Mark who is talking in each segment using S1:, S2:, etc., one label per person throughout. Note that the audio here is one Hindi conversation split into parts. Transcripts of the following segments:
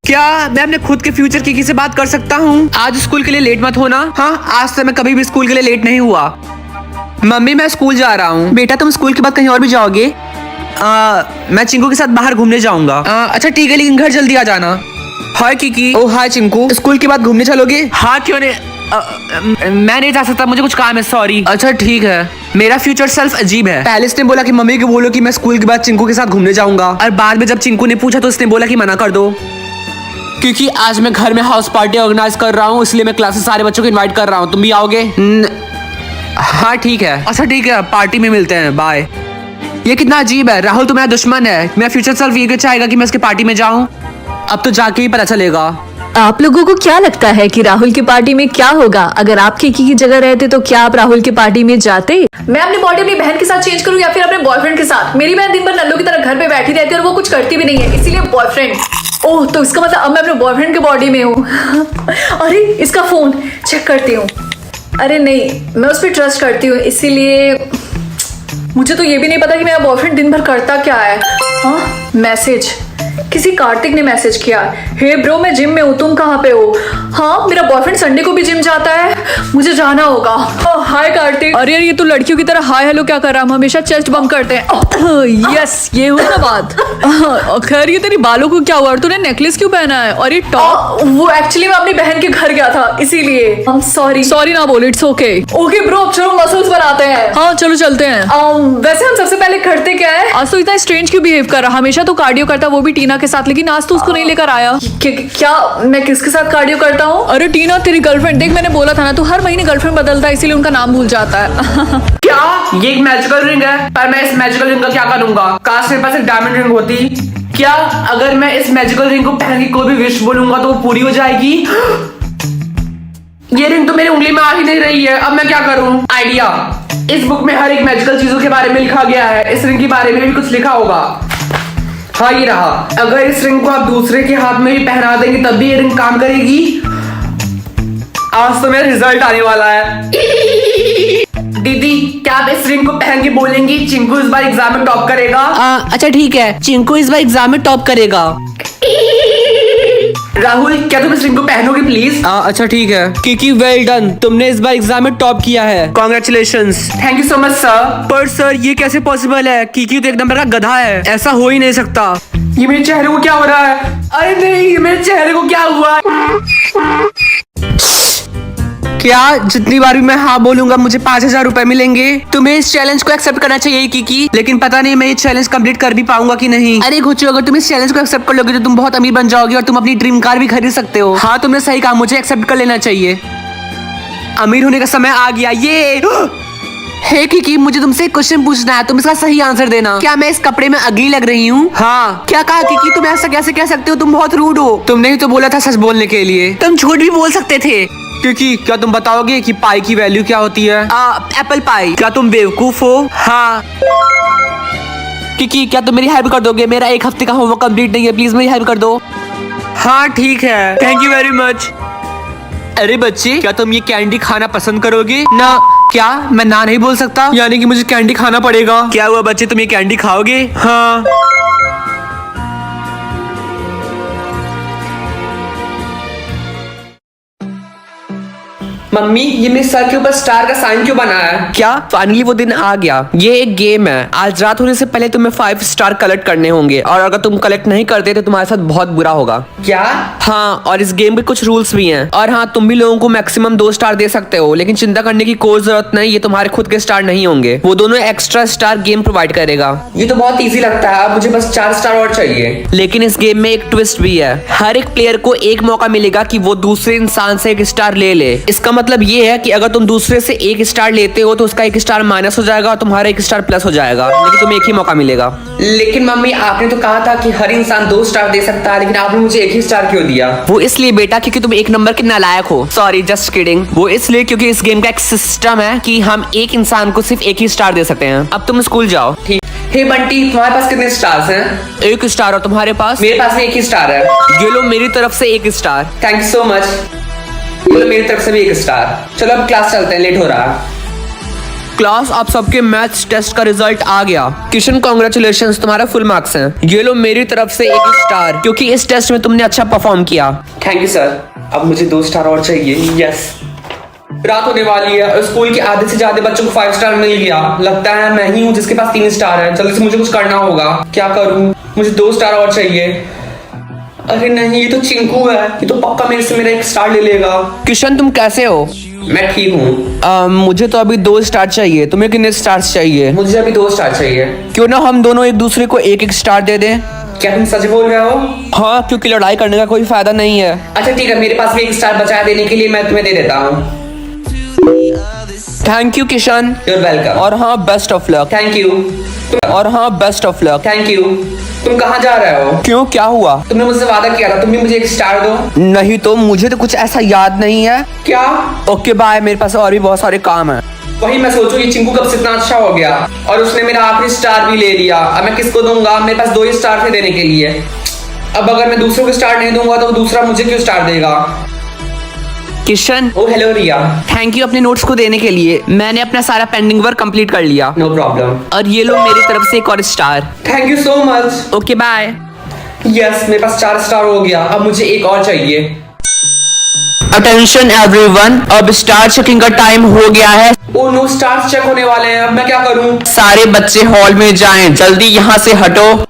S1: क्या मैं अपने खुद के फ्यूचर किकी से बात कर सकता हूँ? आज स्कूल के लिए लेट मत होना। हाँ, आज से मैं कभी भी स्कूल के लिए लेट नहीं हुआ। मम्मी मैं स्कूल जा रहा हूँ। बेटा तुम स्कूल के बाद कहीं और भी जाओगे? मैं चिंकू के साथ बाहर घूमने जाऊंगा। अच्छा ठीक है, लेकिन घर जल्दी आ जाना। हाय किकी। ओह हाय चिंकू, स्कूल के बाद घूमने चलोगे? हाँ क्यों नहीं, मैं नहीं जा सकता, मुझे कुछ काम है, सॉरी। अच्छा ठीक है। मेरा फ्यूचर सेल्फ अजीब है। पहले इसने बोला कि मम्मी को बोलो कि मैं स्कूल के बाद चिंकू के साथ घूमने जाऊंगा, और बाद में जब चिंकू ने पूछा तो इसने बोला कि मना कर दो, क्योंकि आज मैं घर में हाउस पार्टी ऑर्गेनाइज कर रहा हूँ, इसलिए मैं क्लास से सारे बच्चों को इनवाइट कर रहा हूँ। तुम भी आओगे? हाँ ठीक है। अच्छा ठीक है, पार्टी में मिलते हैं, बाय। ये कितना अजीब है, राहुल तुम्हारा दुश्मन है। मेरा फ्यूचर सेल्फ ये चाहेगा कि मैं उसकी पार्टी में जाऊं। अब तो जाके ही पता चलेगा।
S2: आप लोगों को क्या लगता है कि राहुल की पार्टी में क्या होगा? अगर आप किकी की जगह रहते तो क्या आप राहुल की पार्टी में जाते?
S3: मैं अपनी बॉडी अपनी बहन के साथ चेंज करूँ या फिर अपने बॉयफ्रेंड के साथ? मेरी बहन दिन भर नल्लू की तरह घर पे बैठी रहती है और वो कुछ करती भी नहीं है, इसीलिए बॉयफ्रेंड। ओह, तो इसका मतलब अब मैं अपने बॉयफ्रेंड के बॉडी में हूँ। अरे इसका फोन चेक करती हूँ। अरे नहीं, मैं उस पर ट्रस्ट करती हूँ, इसीलिए मुझे तो ये भी नहीं पता कि मेरा बॉयफ्रेंड दिन भर करता क्या है। हाँ, मैसेज, किसी कार्तिक ने मैसेज किया। हे ब्रो, मैं जिम में हूँ, तुम कहाँ पे हो? हाँ, मेरा बॉयफ्रेंड संडे को भी जिम जाता है, मुझे जाना होगा। हाय कार्तिक। अरे यार, ये तो लड़कियों की तरह हाय हेलो क्या कर रहा है? हम हमेशा चेस्ट बम्प करते हैं। यस, ये हुई ना बात। खैर, ये तेरी बालों को क्या हुआ? तूने नेकलेस क्यों पहना है? और ये टॉप? वो एक्चुअली मैं अपनी बहन के घर गया था, इसीलिए। सॉरी ना बोल, इट्स ओके। ओके ब्रो, अब चलो मसल्स बनाते हैं। हाँ चलो चलते हैं। वैसे हम सबसे पहले करते क्या है? आज तो इतना स्ट्रेंज क्यों बिहेव कर रहा? हमेशा तो कार्डियो करता, वो भी टीना के साथ, लेकिन आज तो उसको नहीं लेकर आया। क्या मैं किसके साथ कार्डियो करता हूँ? अरे टीना, तेरी गर्लफ्रेंड। देख, मैंने बोला था ना, तू हर महीने गर्लफ्रेंड बदलता है, इसीलिए उनका नाम भूल जाता है।
S1: क्या ये एक मैजिकल रिंग है? पर मैं इस मैजिकल रिंग का क्या करूंगा? काश मेरे पास एक डायमंड रिंग होती। क्या अगर मैं इस मैजिकल रिंग को पहन के कोई भी विश बोलूंगा तो वो पूरी हो जाएगी? ये रिंग तो मेरी उंगली में आ ही नहीं रही है, अब मैं क्या करूं? आइडिया, इस बुक में हर एक मैजिकल चीजों के बारे में लिखा गया है, इस रिंग के बारे में भी कुछ लिखा होगा। हाँ ये रहा। अगर इस रिंग को आप दूसरे के हाथ में भी पहना देंगे तब भी ये रिंग काम करेगी। आज तो मेरा रिजल्ट आने वाला है। दीदी, क्या आप इस रिंग को पहन के बोलेंगी चिंकू इस बार एग्जाम में टॉप करेगा? अच्छा ठीक है, चिंकू इस बार एग्जाम में टॉप करेगा। राहुल, क्या तुम इस रिंग को पहनोगे प्लीज? अच्छा ठीक है। किकी, वेल डन, तुमने इस बार एग्जाम में टॉप किया है, congratulations. Thank you so much sir. पर सर ये कैसे पॉसिबल है? किकी तो एक नंबर का गधा है, ऐसा हो ही नहीं सकता। ये मेरे चेहरे को क्या हो रहा है? अरे नहीं, मेरे चेहरे को क्या हुआ? क्या जितनी बार भी मैं हाँ बोलूंगा मुझे 5,000 रुपए मिलेंगे? तुम्हें इस चैलेंज को एक्सेप्ट करना चाहिए किकी, लेकिन पता नहीं मैं ये चैलेंज कंप्लीट कर भी पाऊंगा कि नहीं। अरे घुच्चू, अगर तुम इस चैलेंज को एक्सेप्ट कर लोगे तो तुम बहुत अमीर बन जाओगे और तुम अपनी ड्रीम कार भी खरीद सकते हो। हाँ तुमने सही कहा, मुझे एक्सेप्ट कर लेना चाहिए। अमीर होने का समय आ गया। ये हे किकी, मुझे तुमसे एक क्वेश्चन पूछना है, तुम इसका सही आंसर देना। क्या मैं इस कपड़े में अगली लग रही हूँ? हाँ। क्या कहा किकी? तुम ऐसा कैसे कह सकते हो? तुम बहुत रूड हो। तुमने ही तो बोला था सच बोलने के लिए, तुम झूठ भी बोल सकते थे। क्योंकि क्या तुम बताओगे कि पाई की वैल्यू क्या होती है? Apple pie. क्या तुम बेवकूफ हो? हाँ। क्योंकि क्या तुम मेरी हेल्प कर दोगे? मेरा एक हफ्ते का होमवर्क कंप्लीट नहीं है, प्लीज मेरी हेल्प कर दो। हाँ ठीक है, थैंक यू वेरी मच। अरे बच्चे, क्या तुम ये कैंडी खाना पसंद करोगे? ना। क्या मैं ना नहीं बोल सकता? यानी कि मुझे कैंडी खाना पड़ेगा। क्या हुआ बच्चे, तुम ये कैंडी खाओगे? हाँ। मम्मी, ये मेरे सर के ऊपर स्टार का साइन क्यों बना है? क्या फाइनली वो दिन आ गया? ये एक गेम है, आज रात होने से पहले तुम्हें 5 स्टार कलेक्ट करने होंगे, और अगर तुम कलेक्ट नहीं करते तो तुम्हारे साथ बहुत बुरा होगा। क्या? हाँ, और इस गेम के कुछ रूल्स भी हैं। और हाँ, तुम भी लोगों को मैक्सिमम 2 स्टार दे सकते हो, लेकिन चिंता करने की कोई जरूरत नहीं, ये तुम्हारे खुद के स्टार नहीं होंगे, वो दोनों एक्स्ट्रा स्टार गेम प्रोवाइड करेगा। ये तो बहुत ईजी लगता है, मुझे बस 4 स्टार और चाहिए। लेकिन इस गेम में एक ट्विस्ट भी है, हर एक प्लेयर को एक मौका मिलेगा कि वो दूसरे इंसान से 1 स्टार ले ले। इसका मतलब ये है कि अगर तुम दूसरे से 1 स्टार लेते हो तो उसका 1 स्टार माइनस हो जाएगा और तुम्हारा 1 स्टार प्लस हो जाएगा, लेकिन तुम्हें एक ही मौका मिलेगा। लेकिन मम्मी, आपने तो कहा था कि हर इंसान 2 स्टार दे सकता है, लेकिन आपने मुझे 1 ही स्टार क्यों दिया? वो इसलिए बेटा क्योंकि तुम 1 नंबर के नालायक हो। Sorry, just kidding. वो इसलिए क्योंकि इस गेम का एक सिस्टम है कि हम एक इंसान को सिर्फ 1 ही स्टार दे सकते हैं। अब तुम स्कूल जाओ। ठीक। हे बंटी, तुम्हारे पास कितने स्टार्स हैं? 1 स्टार। और तुम्हारे पास? मेरे पास भी 1 ही स्टार है। ये लो मेरी तरफ से 1 star. Thank you so much. मेरी तरफ से भी 1 स्टार। चलो अब क्लास चलते हैं, लेट हो रहा है। क्लास आप सबके मैथ्स टेस्ट का रिजल्ट आ गया। किशन कांग्रेचुलेशंस, तुम्हारा फुल मार्क्स हैं। ये लो मेरी तरफ से 1 स्टार, क्योंकि इस टेस्ट में तुमने अच्छा परफॉर्म किया। Thank you sir. अब मुझे 2 स्टार और चाहिए। यस। रात होने वाली है और स्कूल के आधे से ज्यादा बच्चों को 5 स्टार मिल गया। लगता है मैं ही हूँ जिसके पास 3 स्टार है। जल्दी से मुझे कुछ करना होगा। क्या करूँ? मुझे 2 स्टार और चाहिए। अरे नहीं, ये तो चिंकू है। ये तो पक्का मेरे से मेरा 1 स्टार ले लेगा। किशन तुम कैसे हो? मैं ठीक हूँ। मुझे तो अभी 2 स्टार चाहिए। तुम्हें कितने स्टार्स चाहिए? मुझे अभी 2 स्टार चाहिए। क्यों ना हम दोनों एक दूसरे को 1-1 स्टार दे दें? क्या तुम सच बोल रहे हो? हाँ, क्योंकि लड़ाई करने का कोई फायदा नहीं है। अच्छा ठीक है, मेरे पास भी 1 स्टार बचा देने के लिए मैं तुम्हें दे देता हूँ। Thank you Kishan. You're welcome. और हाँ, best of luck. Thank you. और हाँ, best of luck. Thank you. तुम कहाँ जा रहे हो? क्यों, क्या हुआ? तुमने मुझसे वादा किया था, तुम भी मुझे 1 स्टार दो। नहीं तो मुझे तो कुछ ऐसा याद नहीं है। क्या? ओके बाय, मेरे पास और भी बहुत सारे काम है। वही मैं सोचूं ये चिंकू कब से इतना अच्छा हो गया और उसने मेरा आखिरी स्टार भी ले लिया। अब मैं किसको दूंगा? मेरे पास 2 ही स्टार थे देने के लिए। अब अगर मैं दूसरों को स्टार नहीं दूंगा तो दूसरा मुझे क्यों स्टार देगा? किशन। ओ हेलो रिया। थैंक यू अपने नोट्स को देने के लिए। मैंने अपना सारा पेंडिंग वर्क कंप्लीट कर लिया। No problem. और ये लो मेरी तरफ से 1 और star. Thank you so much. Okay bye. Yes, मेरे पास 4 स्टार हो गया। अब मुझे 1 और चाहिए। अटेंशन एवरीवन, अब स्टार चेकिंग का टाइम हो गया है। ओ नो, स्टार्स चेक होने वाले हैं। अब मैं क्या करूं? सारे बच्चे हॉल में जाएं, जल्दी यहाँ से हटो।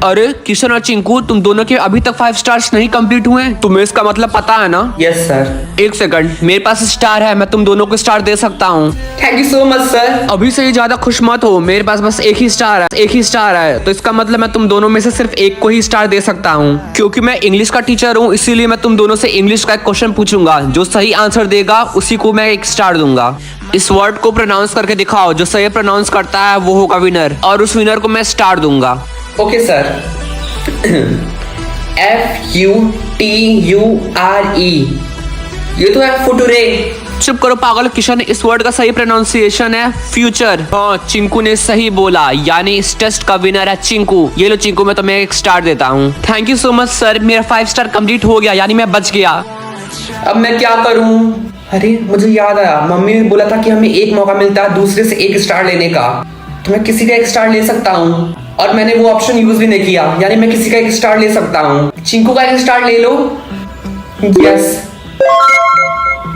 S1: अरे किशन और चिंकू, तुम दोनों के अभी तक 5 स्टार्स नहीं कंप्लीट हुए? तुम्हें इसका मतलब पता है ना? Yes sir. 1 सेकंड, मेरे पास स्टार है, मैं तुम दोनों को स्टार दे सकता हूँ। Thank you so much sir. अभी से ही ज्यादा खुश मत हो, मेरे पास बस 1 ही स्टार है। 1 ही स्टार है तो इसका मतलब मैं तुम दोनों में से सिर्फ 1 को ही स्टार दे सकता हूँ। क्योंकि मैं इंग्लिश का टीचर हूँ, इसीलिए मैं तुम दोनों से इंग्लिश का एक क्वेश्चन पूछूंगा। जो सही आंसर देगा उसी को मैं 1 स्टार दूंगा। इस वर्ड को प्रोनाउंस करके दिखाओ। जो सही प्रोनाउंस करता है वो होगा विनर, और उस विनर को मैं स्टार दूंगा। Okay sir. FUTURE। ये तो है फुटुरे। चुप करो पागल। किशन, इस वर्ड का सही प्रोनाउंसिएशन है फ्यूचर। हाँ, चिंकू ने सही बोला, यानी इस टेस्ट का विनर है चिंकू। ये लो चिंकू, मैं तुम्हें 1 स्टार देता हूँ। Thank you so much sir, मेरा 5 स्टार कंप्लीट हो गया, यानी मैं बच गया। अब मैं क्या करूँ? अरे मुझे याद आया, मम्मी ने बोला था कि हमें 1 मौका मिलता है दूसरे से 1 स्टार लेने का। तो मैं किसी का 1 स्टार ले सकता हूँ और मैंने वो ऑप्शन यूज भी नहीं किया, यानी मैं किसी का 1 स्टार ले सकता हूँ। चिंकू का 1 स्टार ले लो। यस,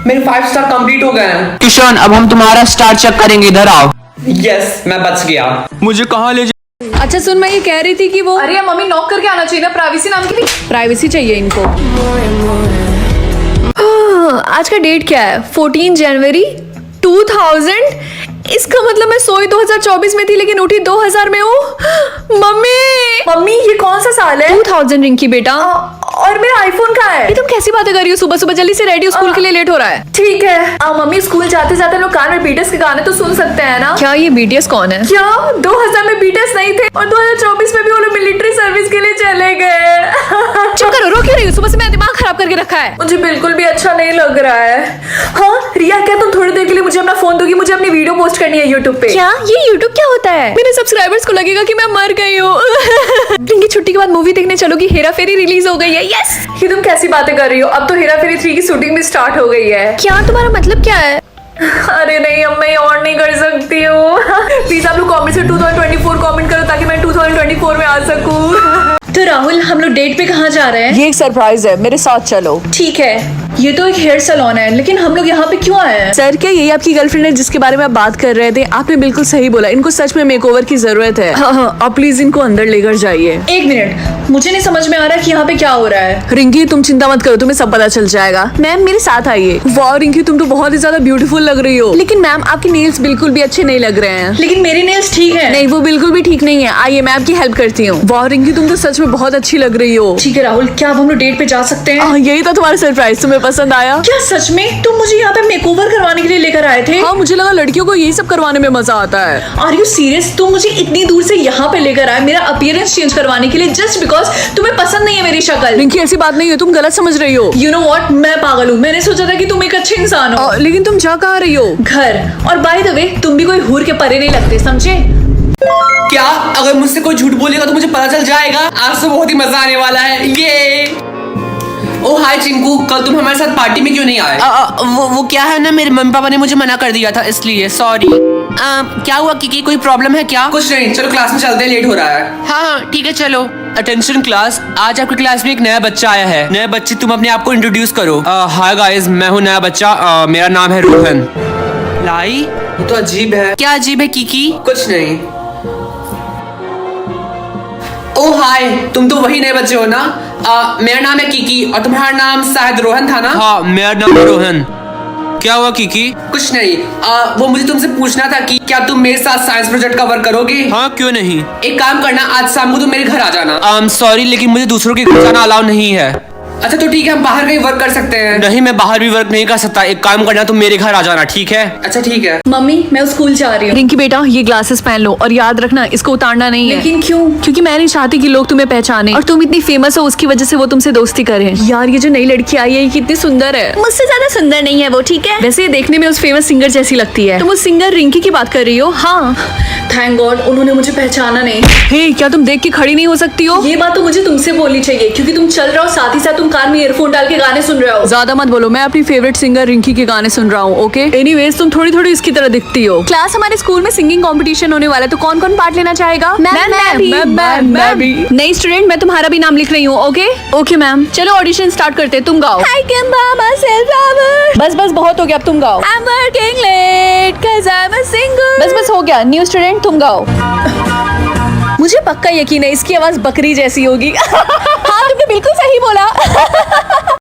S1: मेरे 5 स्टार कंप्लीट हो गए हैं। किशन, अब हम तुम्हारा स्टार चेक करेंगे, इधर आओ। यस, मैं बच गया। मुझे कहाँ ले
S2: अच्छा सुन, मैं ये कह रही थी कि वो
S3: अरे मम्मी नॉक करके आना चाहिए ना, प्राइवेसी नाम की।
S2: प्राइवेसी चाहिए इनको। आज का डेट क्या है? 14 जनवरी 2000। इसका मतलब मैं सोई 2024 में थी लेकिन उठी 2000 में हूँ। मम्मी
S3: ये कौन सा साल है?
S2: 2000 रिंकी बेटा।
S3: और मेरा आईफोन कहाँ है?
S2: ये तुम कैसी बातें कर रही हो? सुबह सुबह जल्दी से रेडी हो, स्कूल के लिए लेट हो रहा है।
S3: ठीक है। मम्मी, स्कूल जाते जाते लोग कान में बीटीएस के गाने तो सुन सकते हैं ना?
S2: क्या ये बीटीएस कौन है?
S3: क्या 2000 में बीटीएस नहीं थे और 2024 में भी वो लोग मिलिट्री सर्विस के लिए चले गए?
S2: चुप करो, रो क्यों रही हो? सुबह से मेरा दिमाग खराब करके रखा है।
S3: मुझे बिल्कुल भी अच्छा नहीं लग रहा है। हाँ रिया, क्या तुम थोड़ी देर के लिए मुझे अपना फोन दोगी? मुझे अपनी वीडियो पोस्ट करनी है यूट्यूब पे।
S2: क्या ये यूट्यूब क्या होता है? मेरे सब्सक्राइबर्स को लगेगा कि मैं मर गई हूँ। रिंकी, छुट्टी के बाद मूवी देखने चलोगी? हेरा फेरी रिलीज हो गई है। यस।
S3: ये तुम कैसी बातें कर रही हो? अब तो हेरा फेरी 3 की शूटिंग भी स्टार्ट हो गई है।
S2: क्या तुम्हारा मतलब क्या है?
S3: अरे नहीं, अब मैं और नहीं कर सकती हूँ। प्लीज आप लोग कमेंट से 2024 कमेंट करो ताकि मैं 2024 में आ सकूँ। तो राहुल, हम लोग डेट पे कहाँ जा रहे हैं?
S2: ये एक सरप्राइज है, मेरे साथ चलो।
S3: ठीक है। ये तो एक हेयर सैलून है, लेकिन हम लोग यहाँ पे क्यों आए हैं?
S2: सर, क्या यही आपकी गर्लफ्रेंड है जिसके बारे में आप बात कर रहे थे? आपने बिल्कुल सही बोला, इनको सच में मेकओवर की जरूरत है। हाँ, आप प्लीज इनको अंदर लेकर जाइए।
S3: 1 मिनट, मुझे नहीं समझ में आ रहा कि यहाँ पे क्या हो रहा है।
S2: रिंकी, तुम चिंता मत करो, तुम्हें सब पता चल जाएगा। मैम, मेरे साथ आइए। वाह रिंकी, तुम तो बहुत ही ज्यादा ब्यूटीफुल लग रही हो। लेकिन मैम, आपके नेल्स बिल्कुल भी अच्छे नहीं लग रहे हैं।
S3: लेकिन मेरे नेल्स ठीक है।
S2: नहीं, वो बिल्कुल भी ठीक नहीं है। आइए, मैं आपकी हेल्प करती हूँ। वाह रिंकी, तुम तो सच में बहुत अच्छी लग रही हो।
S3: ठीक है राहुल, क्या अब हम लोग डेट पे जा सकते हैं?
S2: यही था तुम्हारा सरप्राइज, तुम्हें पसंद आया?
S3: क्या सच में? तुम मुझे यहाँ पे मेकओवर करवाने के लिए लेकर आए थे?
S2: हाँ, मुझे लगा लड़कियों को यही सब करवाने में मजा आता है।
S3: Are you serious? तुम मुझे इतनी दूर से यहाँ पे लेकर आए मेरा अपीयरेंस चेंज करवाने के लिए, जस्ट बिकॉज तुम्हें पसंद नहीं है मेरी शक्ल?
S2: रिंकी, ऐसी बात नहीं है, तुम गलत समझ रही हो।
S3: यू नो व्हाट, मैं पागल हूँ। मैंने सोचा था कि तुम एक अच्छे इंसान हो।
S2: लेकिन तुम जा कहाँ रही हो?
S3: घर। और बाय द वे, तुम भी कोई हूर के परे नहीं लगते, समझे?
S1: क्या? अगर मुझसे कोई झूठ बोलेगा तो मुझे पता चल जाएगा। आज तो बहुत ही मजा आने वाला है। ये ओ हाय चिंकू, कल तुम हमारे साथ पार्टी में क्यों नहीं आए? वो क्या है ना, मेरे मम्मी पापा ने मुझे मना कर दिया था, इसलिए सॉरी। क्या हुआ कि कोई प्रॉब्लम है क्या? कुछ नहीं, चलो क्लास में चलते हैं, लेट हो रहा है। हाँ ठीक है चलो। अटेंशन क्लास, आज आपकी क्लास में एक नया बच्चा आया है। नया बच्चे तुम अपने आप को इंट्रोड्यूस करो। हाय गाइस, मैं हूँ नया बच्चा, मेरा नाम है रोहन। लाई, ये तो अजीब है। क्या अजीब है कीकी? कुछ नहीं। ओ हाय, तुम तो वही नए बच्चे हो ना? मेरा नाम है कीकी और तुम्हारा नाम शायद रोहन था ना? हाँ, मेरा नाम है रोहन। क्या हुआ कीकी? कुछ नहीं, वो मुझे तुमसे पूछना था कि क्या तुम मेरे साथ साइंस प्रोजेक्ट का वर्क करोगे? हाँ क्यों नहीं। एक काम करना, आज शाम को तुम मेरे घर आ जाना। सॉरी लेकिन मुझे दूसरों के घर जाना अलाउ नहीं है। अच्छा तो ठीक है, हम बाहर कहीं वर्क कर सकते हैं। नहीं, मैं बाहर भी वर्क नहीं कर सकता। एक काम करना, तुम मेरे घर आ जाना, ठीक है? अच्छा ठीक है।
S3: मम्मी मैं स्कूल जा रही हूँ।
S2: रिंकी बेटा, ये ग्लासेस पहन लो और याद रखना इसको उतारना नहीं है।
S3: लेकिन क्यों?
S2: क्योंकि मैं नहीं चाहती कि लोग तुम्हें पहचाने और तुम इतनी फेमस हो उसकी वजह से वो तुमसे दोस्ती करें। यार ये जो नई लड़की आई है ये कितनी सुंदर है। मुझसे ज्यादा सुंदर नहीं है वो, ठीक है? वैसे ये देखने में उस फेमस सिंगर जैसी लगती है। तुम उस सिंगर रिंकी की बात कर रही हो? हाँ।
S3: थैंक गॉड उन्होंने मुझे पहचाना नहीं।
S2: हे, क्या तुम देख के खड़ी नहीं हो सकती हो?
S3: ये बात तो मुझे तुमसे बोलनी चाहिए क्योंकि तुम चल रहे हो, साथ ही साथ तुम कार में ईयरफोन डाल के गाने सुन रहे हो।
S2: ज्यादा मत बोलो, मैं अपनी फेवरेट सिंगर रिंकी के गाने सुन रहा हूँ। ओके एनीवेज, तुम थोड़ी थोड़ी इसकी तरह दिखती हो। क्लास, हमारे स्कूल में सिंगिंग कंपटीशन होने वाला है, तो कौन कौन पार्ट लेना चाहेगा? मैं भी। नई स्टूडेंट, मैं तुम्हारा भी नाम लिख रही हूँ। ओके ओके मैम, चलो ऑडिशन स्टार्ट करते हैं। तुम गाओ। बस बस बहुत हो गया, अब तुम गाओ। I'm working late 'cause I'm a singer। बस बस हो गया। न्यू स्टूडेंट, तुम गाओ। मुझे पक्का यकीन है इसकी आवाज बकरी जैसी होगी। हाँ तुमने बिल्कुल सही बोला।